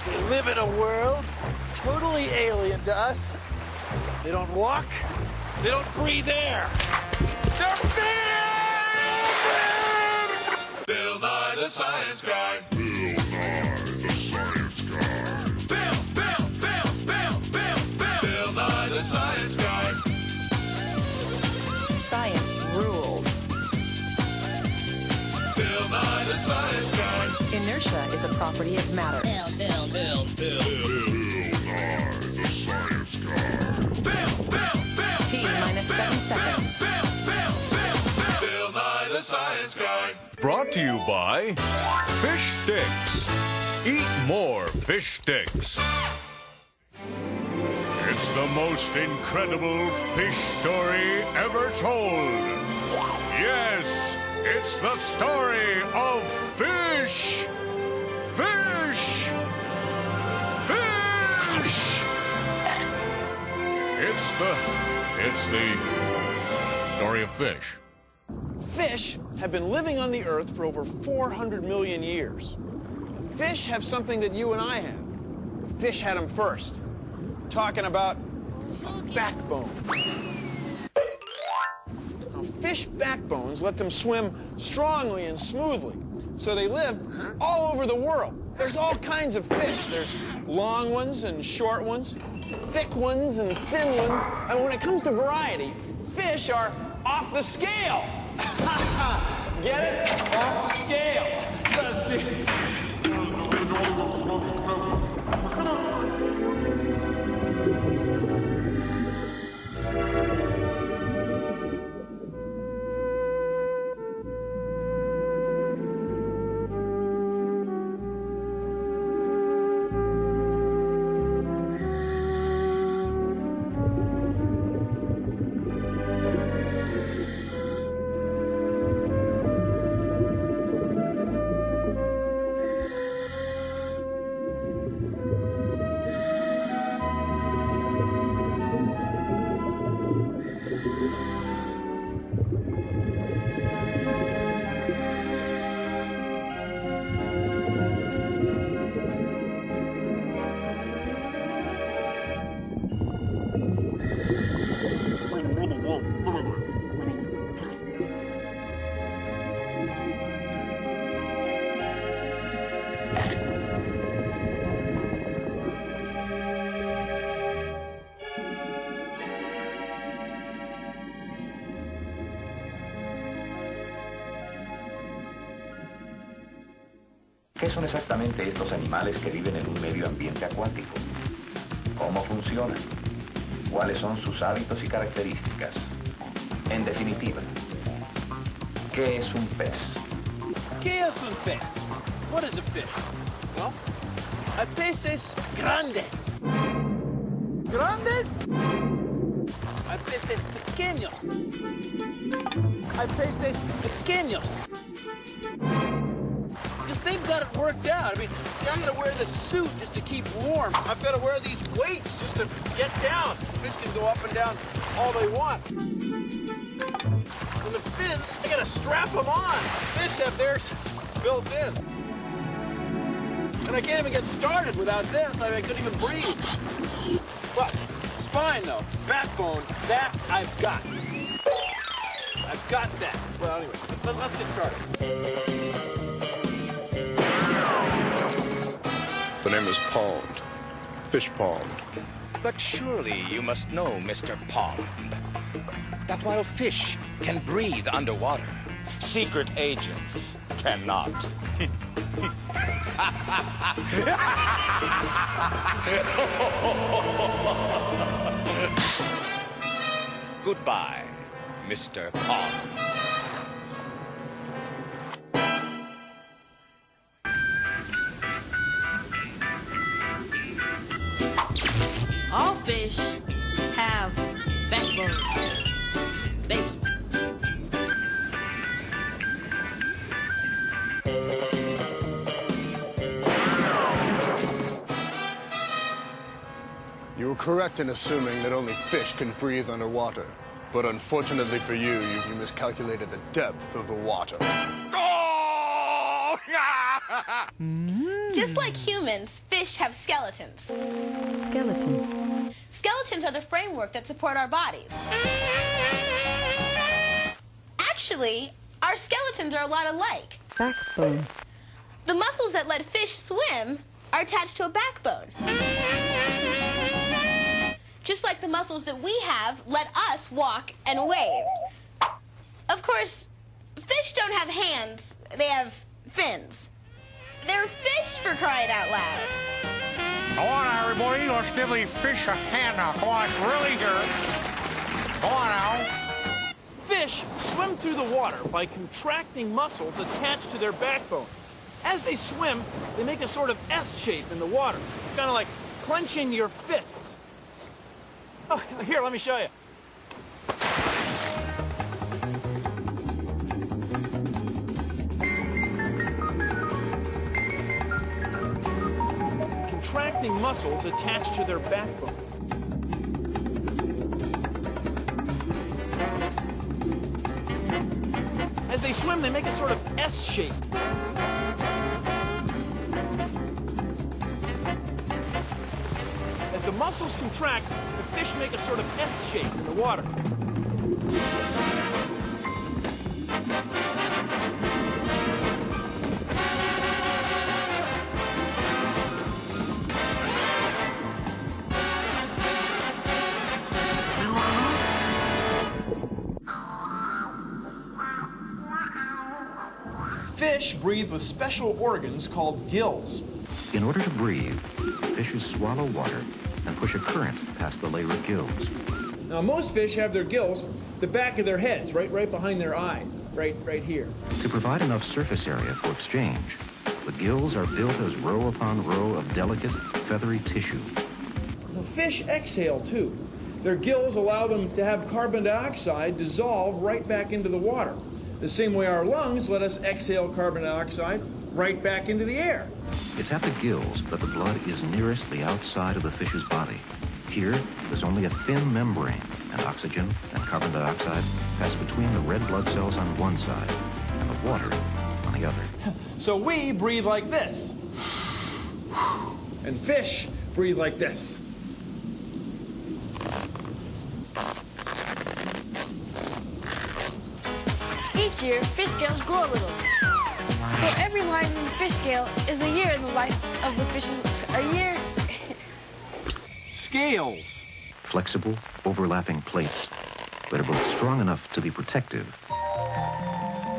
They live in a world totally alien to us. They don't walk. They don't breathe air. They're big! Bill Nye the Science Guy. Bill Nye the Science Guy. Bill Nye the Science Guy. Science rules. Bill Nye the Science Guy. Inertia is a property of matter. Bill Nye the Science Guy. T minus 7 seconds. Bill Nye the Science Guy. Brought to you by Fish Sticks. Eat more fish sticks. It's the most incredible fish story ever told. Yes, it's the story of fish. Fish. Fish. It's the story of fish. Fish have been living on the Earth for over 400 million years. Fish have something that you and I have. Fish had them first. Talking about backbone. Now, fish backbones let them swim strongly and smoothly, so they live all over the world. There's all kinds of fish. There's long ones and short ones, thick ones and thin ones. And when it comes to variety, fish are off the scale. Get it? Off the scale. Let's see. ¿Qué son exactamente estos animales que viven en un medio ambiente acuático? ¿Cómo funcionan? ¿Cuáles son sus hábitos y características? En definitiva, ¿qué es un pez? ¿Qué es un pez? What is a fish? Well, hay peces grandes. ¿Grandes? Hay peces pequeños. Hay peces pequeños. Because they've got it worked out. I mean, see, I'm going to wear this suit just to keep warm. I've got to wear these weights just to get down. Fish can go up and down all they want. And the fins, I got to strap them on. Fish have theirs built in. And I can't even get started without this. I couldn't even breathe. But spine, though, backbone, that I've got. I've got that. Well, anyway, let's get started. The name is Pond. Fish Pond. But surely you must know, Mr. Pond, that while fish can breathe underwater, secret agents cannot. Goodbye, Mr. Pond. All fish have backbones. Thank you. You were correct in assuming that only fish can breathe underwater. But unfortunately for you, you miscalculated the depth of the water. Oh! Just like humans, fish have skeletons. Skeleton. Skeletons are the framework that support our bodies. Actually, our skeletons are a lot alike. Backbone. The muscles that let fish swim are attached to a backbone. Just like the muscles that we have let us walk and wave. Of course, fish don't have hands, they have fins. They're fish, for crying out loud. Come on, everybody. Let's give these fish a hand now. Come on, it's really good. Come on now. Fish swim through the water by contracting muscles attached to their backbone. As they swim, they make a sort of S shape in the water, kind of like clenching your fists. Oh, here, let me show you. Contracting muscles attached to their backbone. As they swim, they make a sort of S shape. As the muscles contract, the fish make a sort of S shape in the water. Fish breathe with special organs called gills. In order to breathe, fishes swallow water and push a current past the layer of gills. Now, most fish have their gills the back of their heads, right behind their eyes, right here. To provide enough surface area for exchange, the gills are built as row upon row of delicate, feathery tissue. Now, fish exhale, too. Their gills allow them to have carbon dioxide dissolve right back into the water. The same way our lungs let us exhale carbon dioxide right back into the air. It's at the gills that the blood is nearest the outside of the fish's body. Here, there's only a thin membrane, and oxygen and carbon dioxide pass between the red blood cells on one side and the water on the other. So we breathe like this. And fish breathe like this. Each year, fish scales grow a little. So every line in the fish scale is a year in the life of the fish's... a year... Scales. Flexible, overlapping plates that are both strong enough to be protective,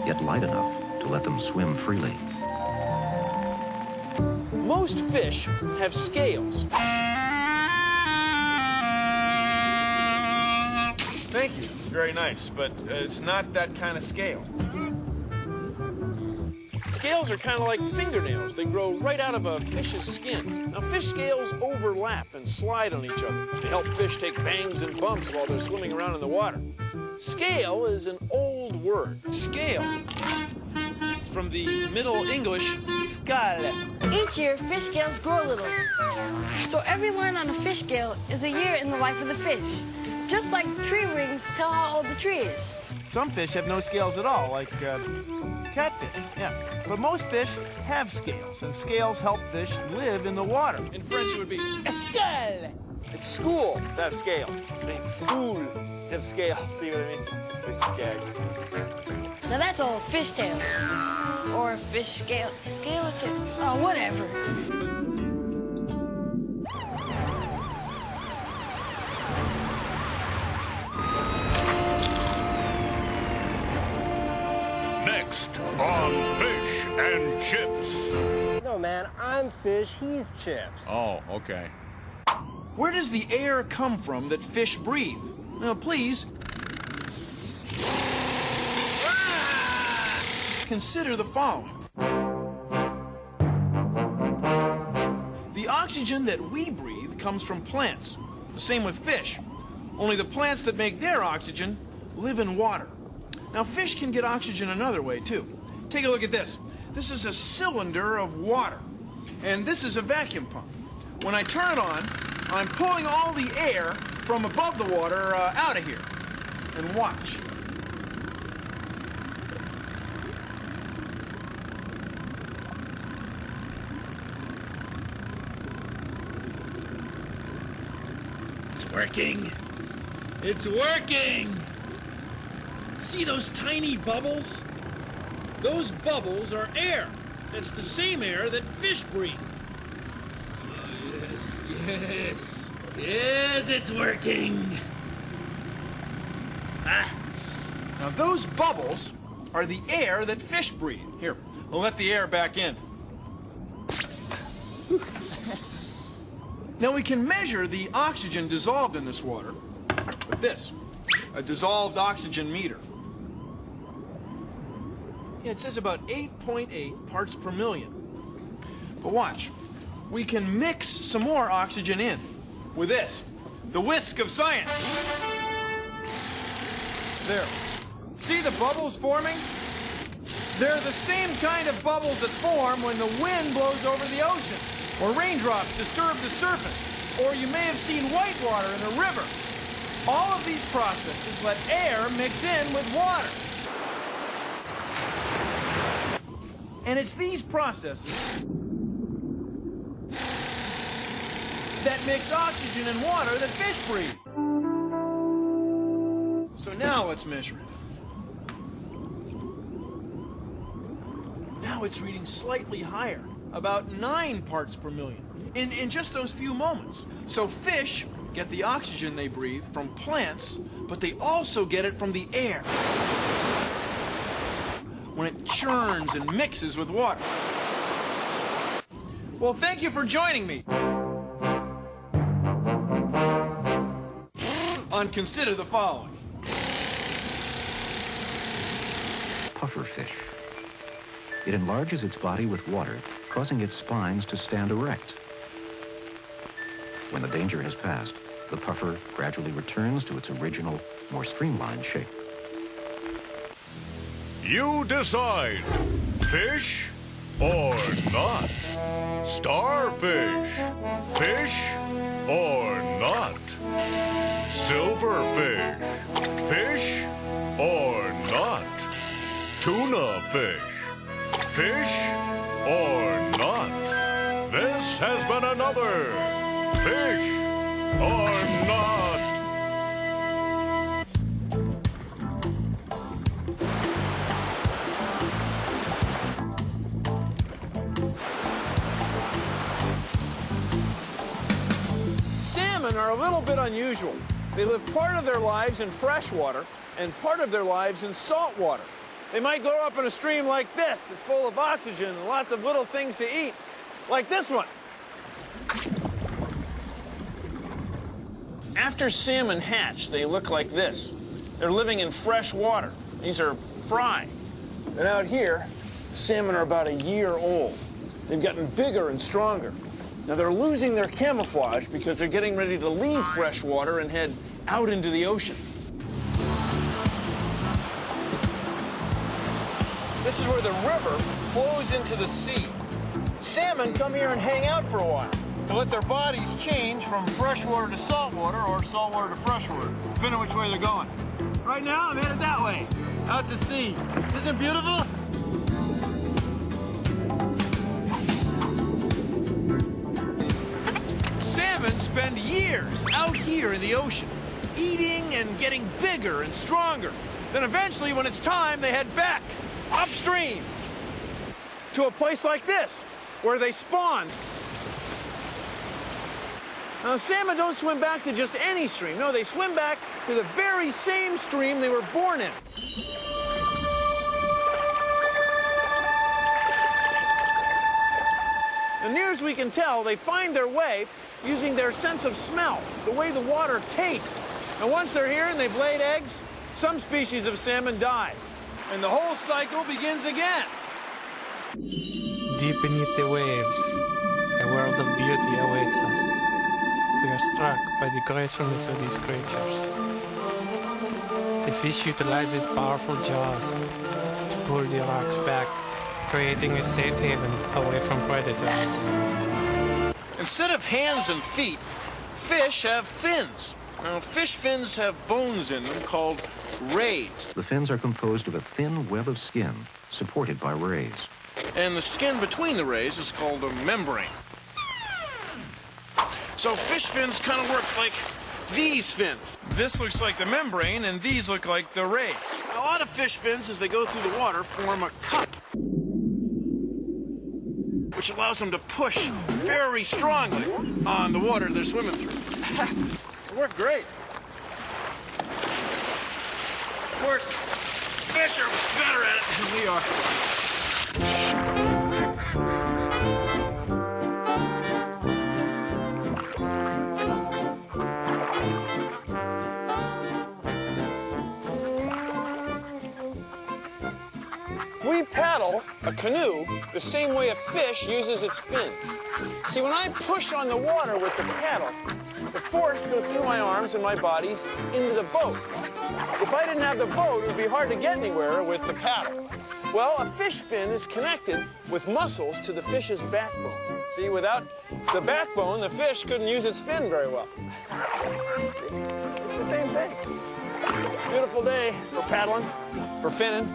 yet light enough to let them swim freely. Most fish have scales. Thank you, it's very nice, but it's not that kind of scale. Scales are kind of like fingernails. They grow right out of a fish's skin. Now, fish scales overlap and slide on each other. They help fish take bangs and bumps while they're swimming around in the water. Scale is an old word. Scale. It's from the Middle English, scale. Each year, fish scales grow a little. So every line on a fish scale is a year in the life of the fish. Just like tree rings tell how old the tree is. Some fish have no scales at all, like catfish, yeah. But most fish have scales, and scales help fish live in the water. In French, it would be escale. It's school to have scales. Say school to have scales. See what I mean? It's a gag. Now that's a fish tail. Or a fish scale. Scale or tail. Oh, whatever. Next on Fish and Chips. No, man, I'm fish, he's chips. Oh, okay. Where does the air come from that fish breathe? Now, please. Consider the following. The oxygen that we breathe comes from plants. The same with fish. Only the plants that make their oxygen live in water. Now, fish can get oxygen another way, too. Take a look at this. This is a cylinder of water, and this is a vacuum pump. When I turn it on, I'm pulling all the air from above the water out of here. And watch. Working. It's working! See those tiny bubbles? Those bubbles are air. That's the same air that fish breathe. Yes. Yes, it's working. Now those bubbles are the air that fish breathe. Here, we'll let the air back in. Now we can measure the oxygen dissolved in this water with this, a dissolved oxygen meter. Yeah, it says about 8.8 parts per million. But watch, we can mix some more oxygen in with this, the whisk of science. There. See the bubbles forming? They're the same kind of bubbles that form when the wind blows over the ocean, or raindrops disturb the surface, or you may have seen whitewater in a river. All of these processes let air mix in with water. And it's these processes that mix oxygen and water that fish breathe. So now let's measure it. Now it's reading slightly higher, about 9 parts per million, in just those few moments. So fish get the oxygen they breathe from plants, but they also get it from the air when it churns and mixes with water. Well, thank you for joining me on Consider the Following. Pufferfish. It enlarges its body with water, causing its spines to stand erect. When the danger has passed, the puffer gradually returns to its original, more streamlined shape. You decide. Fish or not? Starfish. Fish or not? Silverfish. Fish or not? Tuna fish. Fish or not? This has been another Fish or Not. Salmon are a little bit unusual. They live part of their lives in fresh water and part of their lives in salt water. They might grow up in a stream like this that's full of oxygen and lots of little things to eat, like this one. After salmon hatch, they look like this. They're living in fresh water. These are fry. And out here, salmon are about a year old. They've gotten bigger and stronger. Now they're losing their camouflage because they're getting ready to leave fresh water and head out into the ocean. This is where the river flows into the sea. Salmon come here and hang out for a while to let their bodies change from freshwater to saltwater or saltwater to freshwater, depending on which way they're going. Right now, I'm headed that way, out to sea. Isn't it beautiful? Salmon spend years out here in the ocean, eating and getting bigger and stronger. Then eventually, when it's time, they head back upstream to a place like this, where they spawned. Now, salmon don't swim back to just any stream. No, they swim back to the very same stream they were born in. And near as we can tell, they find their way using their sense of smell, the way the water tastes. And once they're here and they've laid eggs, some species of salmon die. And the whole cycle begins again. Deep beneath the waves, a world of beauty awaits us. We are struck by the gracefulness of these creatures. The fish utilize its powerful jaws to pull the rocks back, creating a safe haven away from predators. Instead of hands and feet, fish have fins. Now, fish fins have bones in them called rays. The fins are composed of a thin web of skin supported by rays. And the skin between the rays is called a membrane. So fish fins kind of work like these fins. This looks like the membrane, and these look like the rays. A lot of fish fins, as they go through the water, form a cup, which allows them to push very strongly on the water they're swimming through. It worked great. Of course, fish are better at it than we are. We paddle a canoe the same way a fish uses its fins. See, when I push on the water with the paddle, the force goes through my arms and my bodies into the boat. If I didn't have the boat, it would be hard to get anywhere with the paddle. Well, a fish fin is connected with muscles to the fish's backbone. See, without the backbone, the fish couldn't use its fin very well. It's the same thing. Beautiful day for paddling, for finning.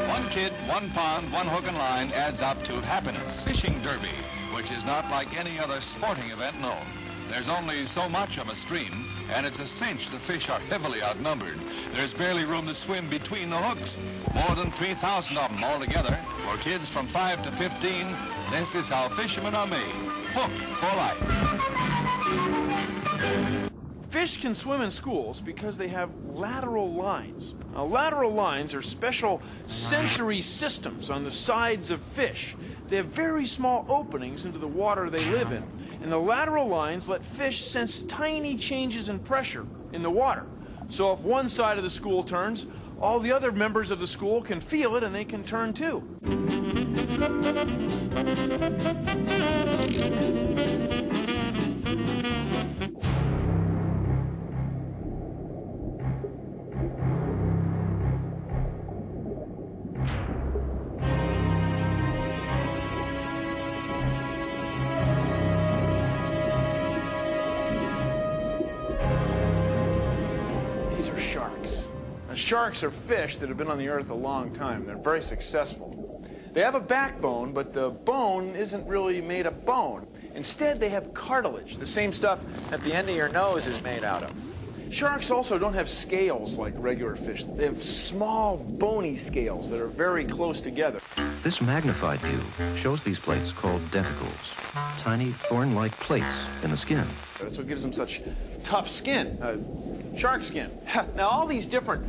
One kid, one pond, one hook and line adds up to happiness. Fishing derby, which is not like any other sporting event known. There's only so much of a stream, and it's a cinch the fish are heavily outnumbered. There's barely room to swim between the hooks. More than 3,000 of them altogether. For kids from 5 to 15, this is how fishermen are made. Hooked for life. Fish can swim in schools because they have lateral lines. Now, lateral lines are special sensory systems on the sides of fish. They have very small openings into the water they live in. And the lateral lines let fish sense tiny changes in pressure in the water. So if one side of the school turns, all the other members of the school can feel it and they can turn too. These are sharks. Now, sharks are fish that have been on the earth a long time. They're very successful. They have a backbone, but the bone isn't really made of bone. Instead, they have cartilage, the same stuff that the end of your nose is made out of. Sharks also don't have scales like regular fish. They have small, bony scales that are very close together. This magnified view shows these plates called denticles, tiny thorn-like plates in the skin. That's what gives them such tough skin, shark skin. Now, all these different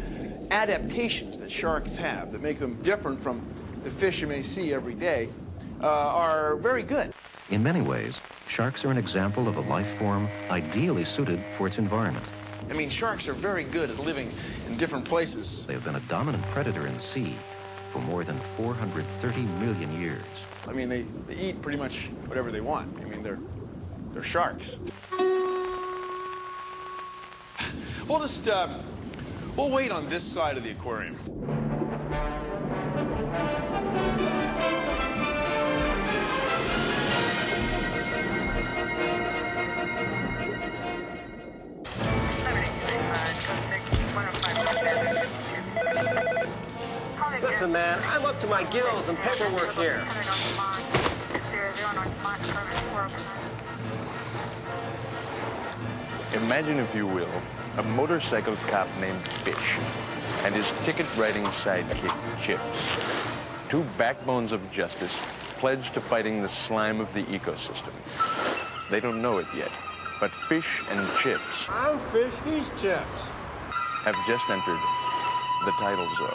adaptations that sharks have that make them different from the fish you may see every day are very good. In many ways, sharks are an example of a life form ideally suited for its environment. I mean, sharks are very good at living in different places. They have been a dominant predator in the sea for more than 430 million years. I mean, they eat pretty much whatever they want. I mean, they're sharks. We'll just, we'll wait on this side of the aquarium. Listen, man, I'm up to my gills in paperwork here. Imagine, if you will, a motorcycle cop named Fish and his ticket-writing sidekick, Chips. Two backbones of justice pledged to fighting the slime of the ecosystem. They don't know it yet, but Fish and Chips I'm Fish, he's Chips. have just entered the title zone.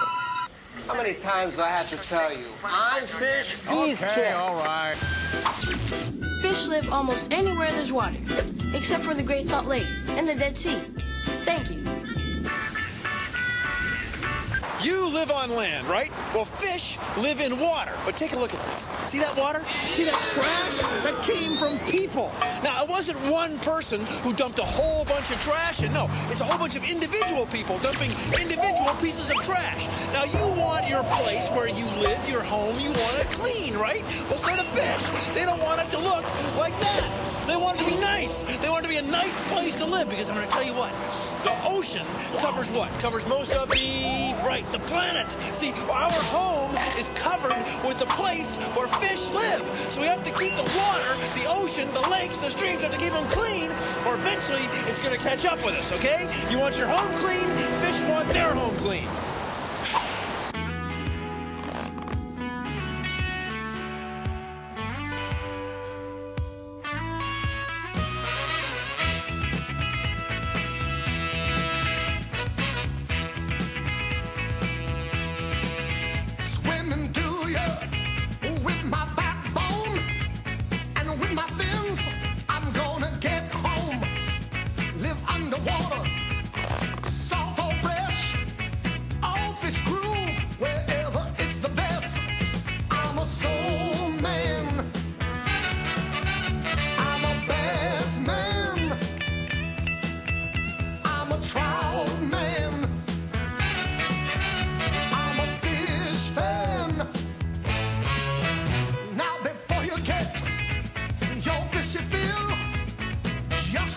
How many times do I have to tell you? I'm Fish, he's Chips. Okay, all right. Fish live almost anywhere there's water, except for the Great Salt Lake and the Dead Sea. Thank you. You live on land, right? Well, fish live in water. But take a look at this. See that water? See that trash? That came from people. Now, it wasn't one person who dumped a whole bunch of trash in. No, it's a whole bunch of individual people dumping individual pieces of trash. Now, you want your place where you live, your home, you want it clean, right? Well, so do fish. They don't want it to look like that. They want it to be nice. They want it to be a nice place to live, because I'm going to tell you what. The ocean covers what? Covers most of the planet. See, our home is is covered with the place where fish live. So we have to keep the water, the ocean, the lakes, the streams, we have to keep them clean, or eventually it's going to catch up with us, okay? You want your home clean, fish want their home clean.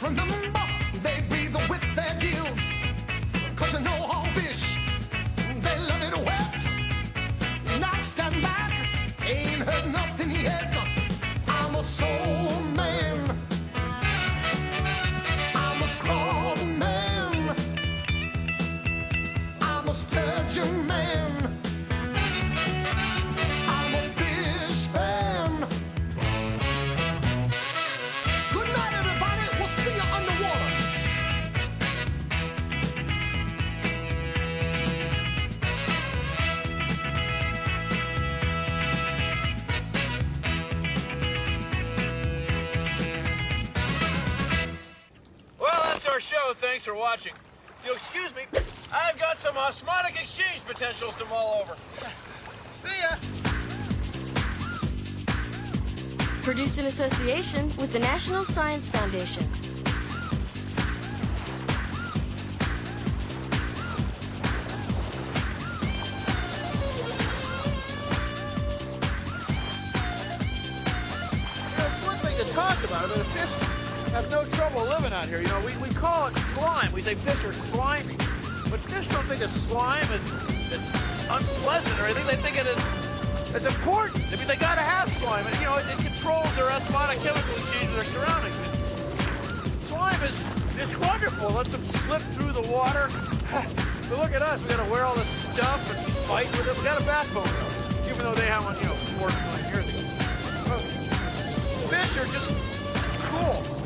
Remember, they breathe with their gills. 'Cause you know all fish, they love it wet. Now stand back, ain't heard nothing yet. I'm a soul man, I'm a strong man, I'm a sturgeon man, I'm a fish fan. Good night, everybody. We'll see you underwater. Well, that's our show. Thanks for watching. If you'll excuse me, I've got some osmotic exchange potentials to mull over. See ya. Produced in association with the National Science Foundation. It's one thing to talk about, but the fish have no trouble living out here. You know, we call it slime. We say fish are slimy. But fish don't think of slime as unpleasant or anything. They think it is it's important. I mean, they gotta have slime. And, you know, it controls their osmotic chemical exchange with their surroundings. Slime is wonderful. It lets them slip through the water. But look at us. We gotta wear all this stuff and fight with it. We got a backbone, though, even though they have one, 4 million years ago. Fish are just, it's cool.